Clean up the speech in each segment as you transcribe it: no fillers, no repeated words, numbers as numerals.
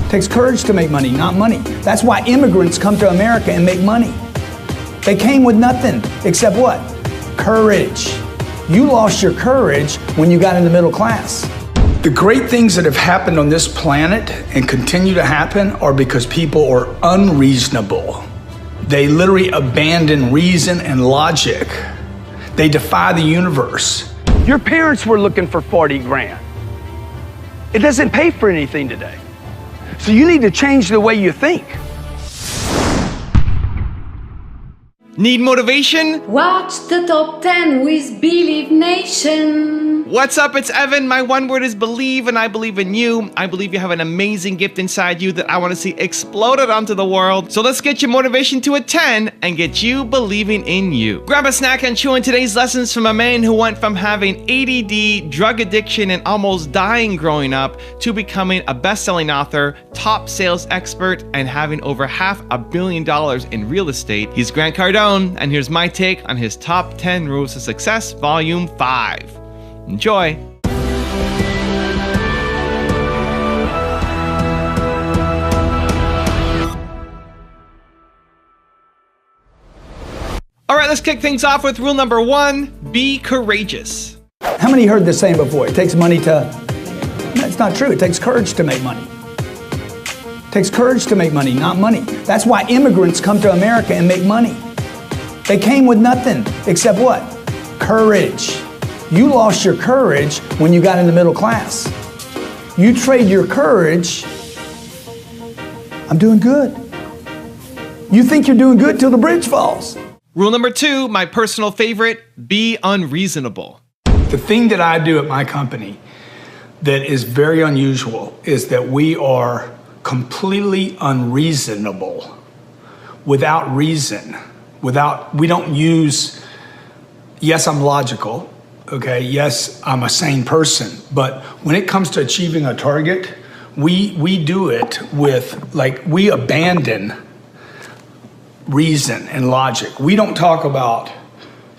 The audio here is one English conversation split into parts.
It takes courage to make money, not money. That's why immigrants come to America and make money. They came with nothing except what? Courage. You lost your courage when you got in the middle class. The great things that have happened on this planet and continue to happen are because people are unreasonable. They literally abandon reason and logic. They defy the universe. Your parents were looking for 40 grand. It doesn't pay for anything today. So you need to change the way you think. Need motivation? Watch the top 10 with Believe Nation. What's up? It's Evan. My one word is believe, and I believe in you. I believe you have an amazing gift inside you that I want to see exploded onto the world. So let's get your motivation to a 10 and get you believing in you. Grab a snack and chew on today's lessons from a man who went from having ADD, drug addiction, and almost dying growing up to becoming a best-selling author, top sales expert, and having over $500 million in real estate. He's Grant Cardone, and here's my take on his top 10 rules to success, volume 5. Enjoy. All right, let's kick things off with rule number 1, be courageous. How many heard the saying before? It takes money to... No, it's not true. It takes courage to make money. It takes courage to make money, not money. That's why immigrants come to America and make money. They came with nothing except what? Courage. You lost your courage when you got in the middle class. You trade your courage. I'm doing good. You think you're doing good till the bridge falls. Rule number 2, my personal favorite, be unreasonable. The thing that I do at my company that is very unusual is that we are completely unreasonable, without reason, we don't use, yes, I'm logical. Okay, yes, I'm a sane person, but when it comes to achieving a target, we do it with, we abandon reason and logic. We don't talk about,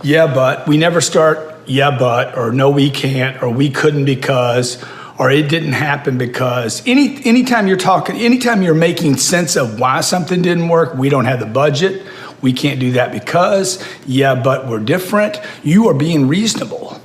yeah, but. We never start, yeah, but, or no, we can't, or we couldn't because, or it didn't happen because. Anytime you're making sense of why something didn't work, we don't have the budget, we can't do that because, yeah, but we're different. You are being reasonable.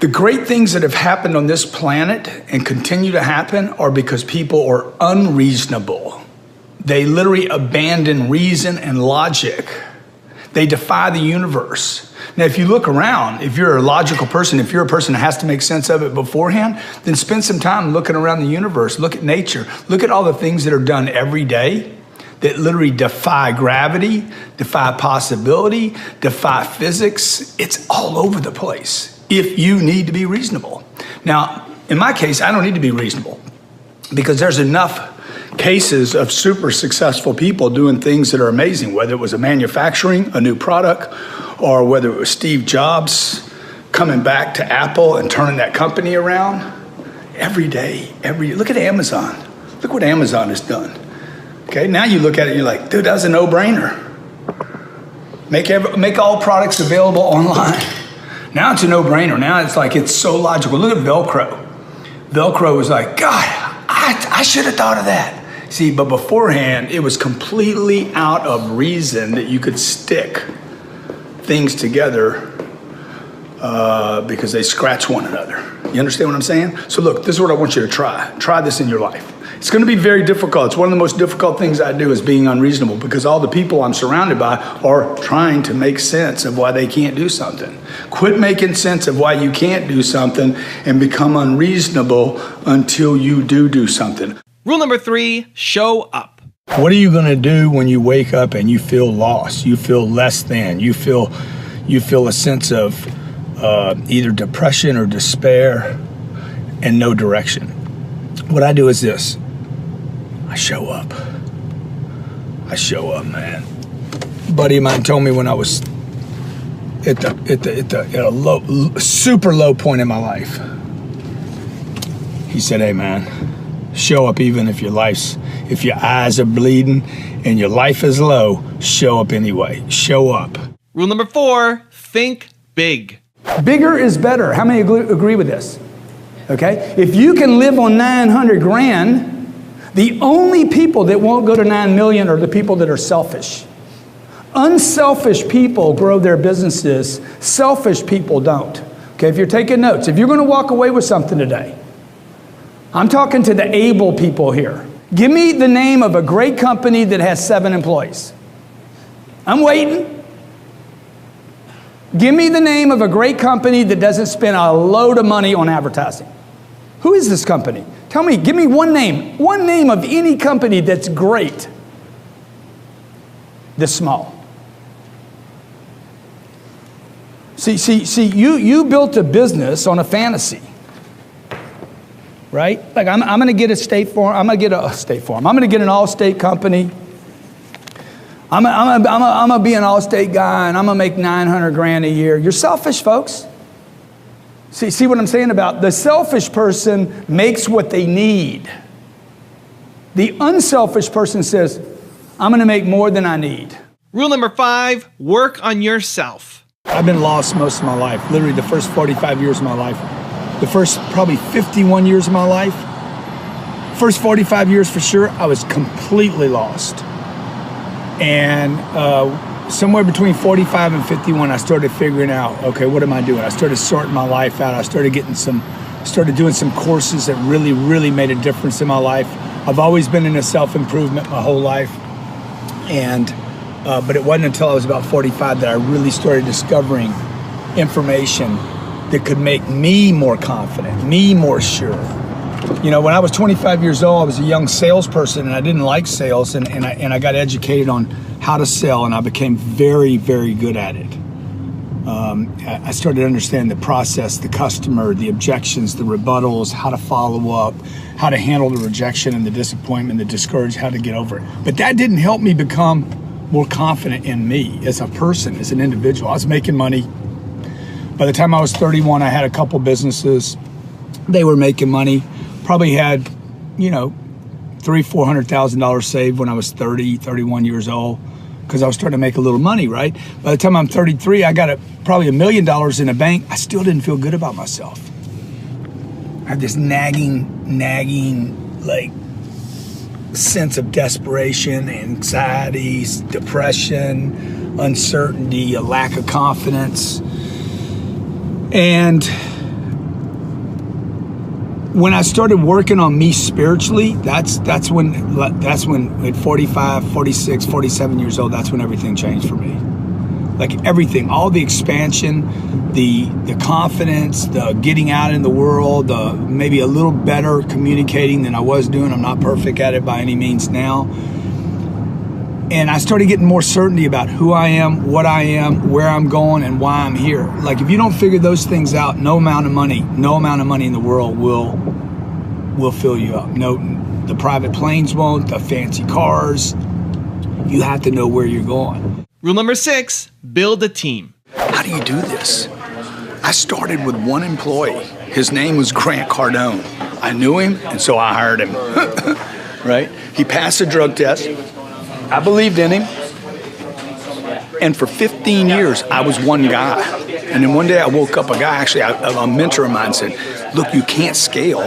The great things that have happened on this planet and continue to happen are because people are unreasonable. They literally abandon reason and logic. They defy the universe. Now, if you look around, if you're a logical person, if you're a person that has to make sense of it beforehand, then spend some time looking around the universe, look at nature, look at all the things that are done every day that literally defy gravity, defy possibility, defy physics. It's all over the place if you need to be reasonable. Now, in my case, I don't need to be reasonable because there's enough cases of super successful people doing things that are amazing, whether it was a manufacturing, a new product, or whether it was Steve Jobs coming back to Apple and turning that company around. Every day, look at Amazon. Look what Amazon has done. Okay, now you look at it, you're like, dude, that's a no-brainer. Make all products available online. Now it's a no-brainer. Now it's like, it's so logical. Look at Velcro. Velcro was like, God, I should have thought of that. See, but beforehand, it was completely out of reason that you could stick things together because they scratch one another. You understand what I'm saying? So look, this is what I want you to try. Try this in your life. It's going to be very difficult. It's one of the most difficult things I do is being unreasonable because all the people I'm surrounded by are trying to make sense of why they can't do something. Quit making sense of why you can't do something and become unreasonable until you do something. Rule number 3, show up. What are you going to do when you wake up and you feel lost? You feel less than. You feel a sense of either depression or despair and no direction. What I do is this. I show up. I show up, man. A buddy of mine told me when I was at a super low point in my life. He said, hey man, show up even if if your eyes are bleeding and your life is low, show up anyway. Show up. Rule number 4, think big. Bigger is better. How many agree with this? Okay? If you can live on 900 grand, The only people that won't go to 9 million are the people that are selfish. Unselfish people grow their businesses. Selfish people don't. Okay, if you're taking notes, if you're going to walk away with something today, I'm talking to the able people here. Give me the name of a great company that has 7 employees. I'm waiting. Give me the name of a great company that doesn't spend a load of money on advertising. Who is this company? Tell me, give me one name of any company that's great, this small. See, you built a business on a fantasy, right? Like I'm going to get a State Farm. I'm going to get a State Farm. I'm going to get an Allstate company. I'm going to be an Allstate guy, and I'm going to make 900 grand a year. You're selfish, folks. See what I'm saying about the selfish person makes what they need. The unselfish person says, I'm going to make more than I need. Rule number 5, work on yourself. I've been lost most of my life, literally the first 45 years of my life. The first probably 51 years of my life. First 45 years for sure, I was completely lost. And somewhere between 45 and 51, I started figuring out, okay, what am I doing? I started sorting my life out. I started doing some courses that really, really made a difference in my life. I've always been into self-improvement my whole life. And, but it wasn't until I was about 45 that I really started discovering information that could make me more confident, me more sure. You know, when I was 25 years old, I was a young salesperson, and I didn't like sales, and I got educated on how to sell, and I became very, very good at it. I started to understand the process, the customer, the objections, the rebuttals, how to follow up, how to handle the rejection and the disappointment, the discouragement, how to get over it. But that didn't help me become more confident in me as a person, as an individual. I was making money. By the time I was 31, I had a couple businesses. They were making money. Probably had, you know, $300,000-$400,000 saved when I was 30, 31 years old, because I was starting to make a little money, right? By the time I'm 33, I got probably $1 million in a bank. I still didn't feel good about myself. I had this nagging, like, sense of desperation, anxiety, depression, uncertainty, a lack of confidence. And when I started working on me spiritually, that's when at 45, 46, 47 years old, that's when everything changed for me. Like everything, all the expansion, the confidence, the getting out in the world, the maybe a little better communicating than I was doing. I'm not perfect at it by any means now. And I started getting more certainty about who I am, what I am, where I'm going, and why I'm here. Like if you don't figure those things out, no amount of money in the world will fill you up. No, the private planes won't, the fancy cars. You have to know where you're going. Rule number 6, build a team. How do you do this? I started with one employee. His name was Grant Cardone. I knew him, and so I hired him. Right? He passed the drug test. I believed in him. And for 15 years, I was one guy. And then one day I woke up, a mentor of mine said, look, you can't scale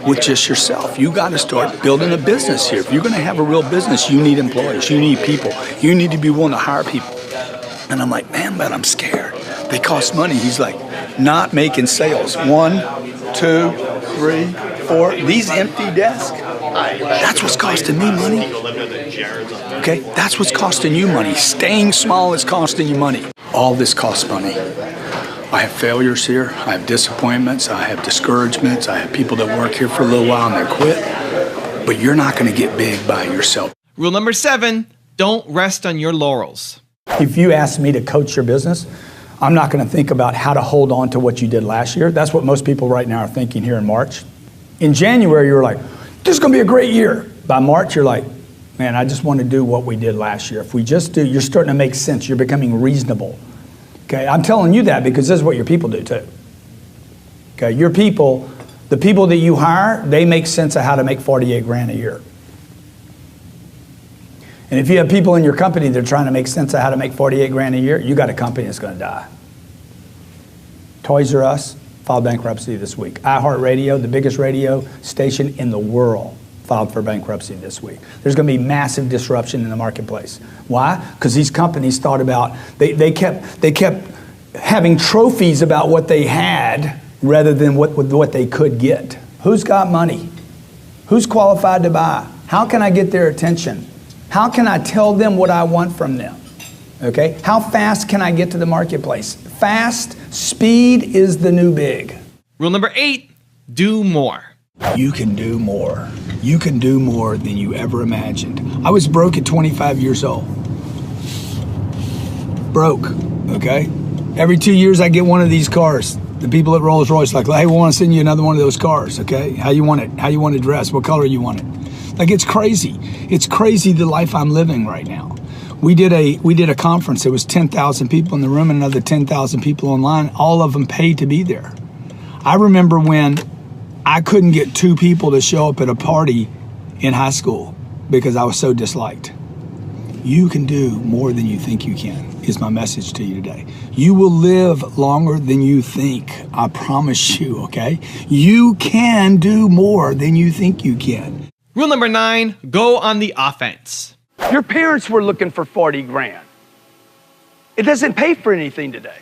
with just yourself. You got to start building a business here. If you're going to have a real business, you need employees, you need people. You need to be willing to hire people. And I'm like, man, but I'm scared. They cost money. He's like, not making sales. 1, 2, 3, 4. These empty desks. That's what's costing me money. Okay, that's what's costing you money. Staying small is costing you money. All this costs money. I have failures here. I have disappointments. I have discouragements. I have people that work here for a little while and they quit. But you're not going to get big by yourself. Rule number 7, don't rest on your laurels. If you ask me to coach your business, I'm not going to think about how to hold on to what you did last year. That's what most people right now are thinking here in March. In January, you were like, this is going to be a great year. By March, you're like, man, I just want to do what we did last year. If we just do, you're starting to make sense. You're becoming reasonable. Okay, I'm telling you that because this is what your people do too. Okay, your people, the people that you hire, they make sense of how to make 48 grand a year. And if you have people in your company that are trying to make sense of how to make 48 grand a year, you got a company that's going to die. Toys R Us filed bankruptcy this week. iHeartRadio, the biggest radio station in the world, filed for bankruptcy this week. There's going to be massive disruption in the marketplace. Why? Because these companies thought about, they kept having trophies about what they had rather than what they could get. Who's got money? Who's qualified to buy? How can I get their attention? How can I tell them what I want from them? Okay? How fast can I get to the marketplace? Fast, speed is the new big. Rule number 8, do more. You can do more. You can do more than you ever imagined. I was broke at 25 years old. Broke, okay? Every 2 years I get one of these cars. The people at Rolls-Royce like, hey, we want to send you another one of those cars, okay? How you want it? How you want it dressed? What color you want it? Like, it's crazy. It's crazy the life I'm living right now. We did a conference. There was 10,000 people in the room and another 10,000 people online. All of them paid to be there. I remember when I couldn't get 2 people to show up at a party in high school because I was so disliked. You can do more than you think you can, is my message to you today. You will live longer than you think. I promise you, okay? You can do more than you think you can. Rule number 9, go on the offense. Your parents were looking for 40 grand. It doesn't pay for anything today.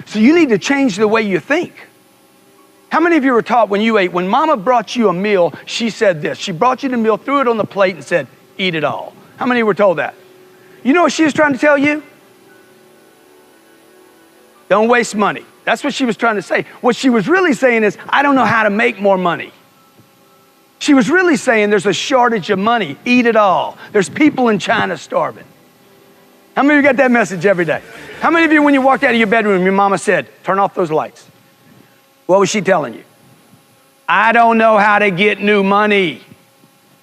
So you need to change the way you think. How many of you were taught when you ate, when mama brought you a meal, she said this, she brought you the meal, threw it on the plate and said, eat it all. How many of you were told that? You know what she was trying to tell you? Don't waste money. That's what she was trying to say. What she was really saying is, I don't know how to make more money. She was really saying there's a shortage of money. Eat it all. There's people in China starving. How many of you got that message every day? How many of you, when you walked out of your bedroom, your mama said, turn off those lights? What was she telling you? I don't know how to get new money.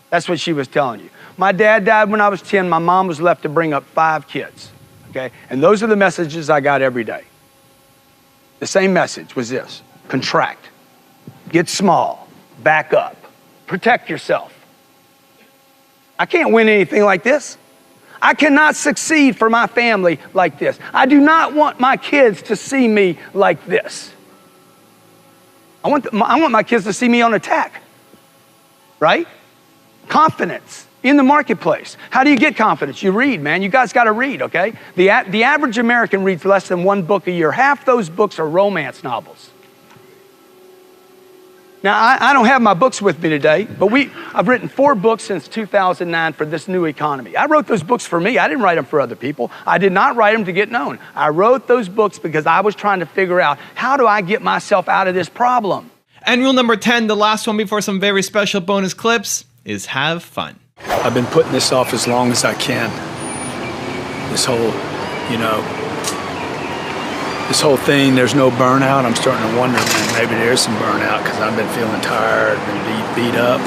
That's what she was telling you. My dad died when I was 10. My mom was left to bring up 5 kids, okay? And those are the messages I got every day. The same message was this: contract, get small, back up, protect yourself. I can't win anything like this. I cannot succeed for my family like this. I do not want my kids to see me like this. I want my kids to see me on attack, right? Confidence in the marketplace. How do you get confidence? You read, man. You guys got to read, okay? The average American reads less than 1 book a year. Half those books are romance novels. Now, I don't have my books with me today, but I've written 4 books since 2009 for this new economy. I wrote those books for me. I didn't write them for other people. I did not write them to get known. I wrote those books because I was trying to figure out, how do I get myself out of this problem? And rule number 10, the last one before some very special bonus clips, is have fun. I've been putting this off as long as I can. This whole, this whole thing, there's no burnout. I'm starting to wonder, man, maybe there's some burnout because I've been feeling tired, been beat up,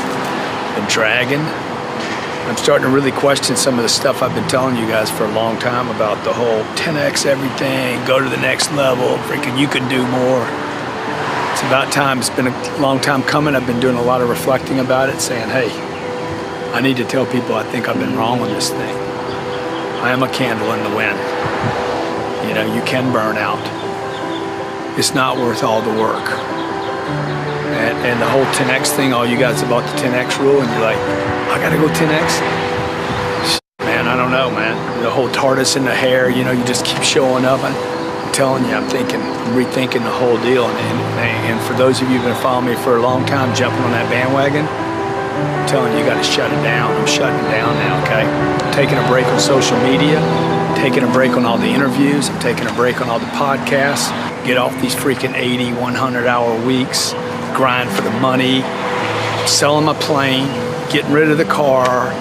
been dragging. I'm starting to really question some of the stuff I've been telling you guys for a long time about the whole 10x everything, go to the next level, freaking you can do more. It's about time. It's been a long time coming. I've been doing a lot of reflecting about it, saying, hey, I need to tell people I think I've been wrong on this thing. I am a candle in the wind. You can burn out. It's not worth all the work. And the whole 10x thing, all you guys about the 10x rule, and you're like, I gotta go 10x? Man, I don't know, man. The whole TARDIS in the hair, you just keep showing up. I'm telling you, I'm rethinking the whole deal. And for those of you who've been following me for a long time, jumping on that bandwagon, I'm telling you, you gotta shut it down. I'm shutting it down now, okay? I'm taking a break on social media, taking a break on all the interviews, I'm taking a break on all the podcasts, get off these freaking 80, 100-hour weeks, grind for the money, selling my plane, getting rid of the car,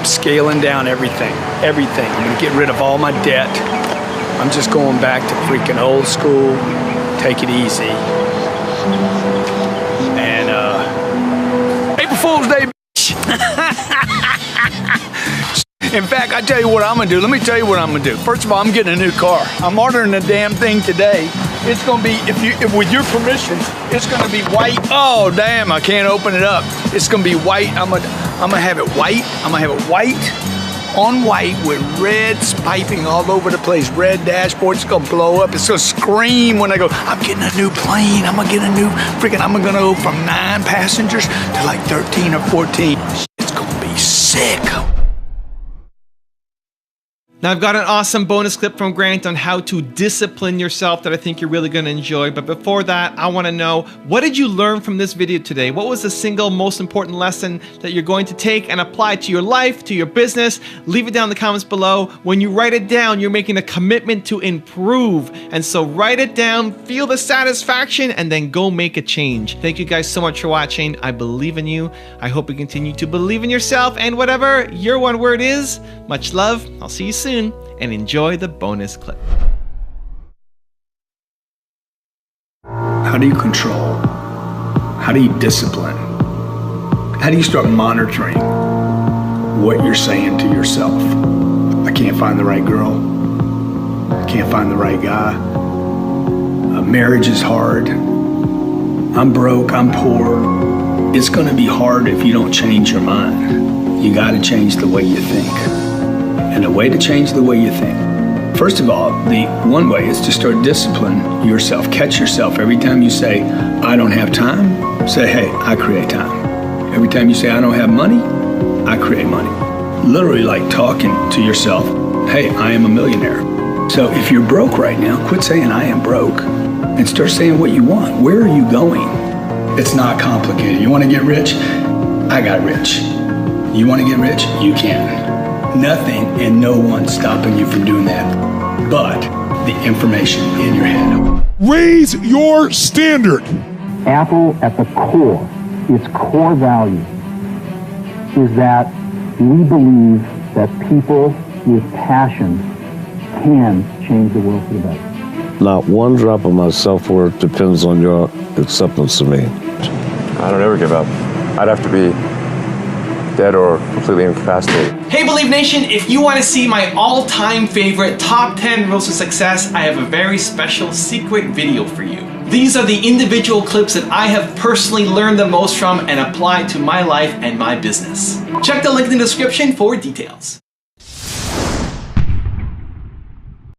scaling down everything. I'm gonna get rid of all my debt. I'm just going back to freaking old school, take it easy. And April Fool's Day, bitch. In fact, I tell you what I'm gonna do. Let me tell you what I'm gonna do. First of all, I'm getting a new car. I'm ordering the damn thing today. It's gonna be, if with your permission, it's gonna be white. Oh damn, I can't open it up. It's gonna be white. I'm gonna have it white. I'm gonna have it white on white with red piping all over the place. Red dashboard, it's gonna blow up. It's gonna scream when I go, I'm getting a new plane. I'm gonna go from 9 passengers to like 13 or 14. It's gonna be sick. Now, I've got an awesome bonus clip from Grant on how to discipline yourself that I think you're really going to enjoy. But before that, I want to know, what did you learn from this video today? What was the single most important lesson that you're going to take and apply to your life, to your business? Leave it down in the comments below. When you write it down, you're making a commitment to improve. And so write it down, feel the satisfaction, and then go make a change. Thank you guys so much for watching. I believe in you. I hope you continue to believe in yourself, and whatever your one word is, much love. I'll see you soon. And enjoy the bonus clip. How do you control? How do you discipline? How do you start monitoring what you're saying to yourself? I can't find the right girl. I can't find the right guy. Marriage is hard. I'm broke, I'm poor. It's gonna be hard if you don't change your mind. You gotta change the way you think. And the way to change the way you think, first of all, the one way is to start disciplining yourself. Catch yourself every time you say, I don't have time, say, hey, I create time. Every time you say, I don't have money, I create money. Literally like talking to yourself, hey, I am a millionaire. So if you're broke right now, quit saying I am broke and start saying what you want. Where are you going? It's not complicated. You want to get rich? I got rich. You want to get rich? You can. Nothing and no one stopping you from doing that but the information in your head. Raise your standard. Apple, at the core, its core value is that we believe that people with passion can change the world for the better. Not one drop of my self-worth depends on your acceptance of me. I don't ever give up. I'd have to be dead or completely incapacitated. Hey Believe Nation, if you want to see my all-time favorite top 10 rules of success, I have a very special secret video for you. These are the individual clips that I have personally learned the most from and applied to my life and my business. Check the link in the description for details.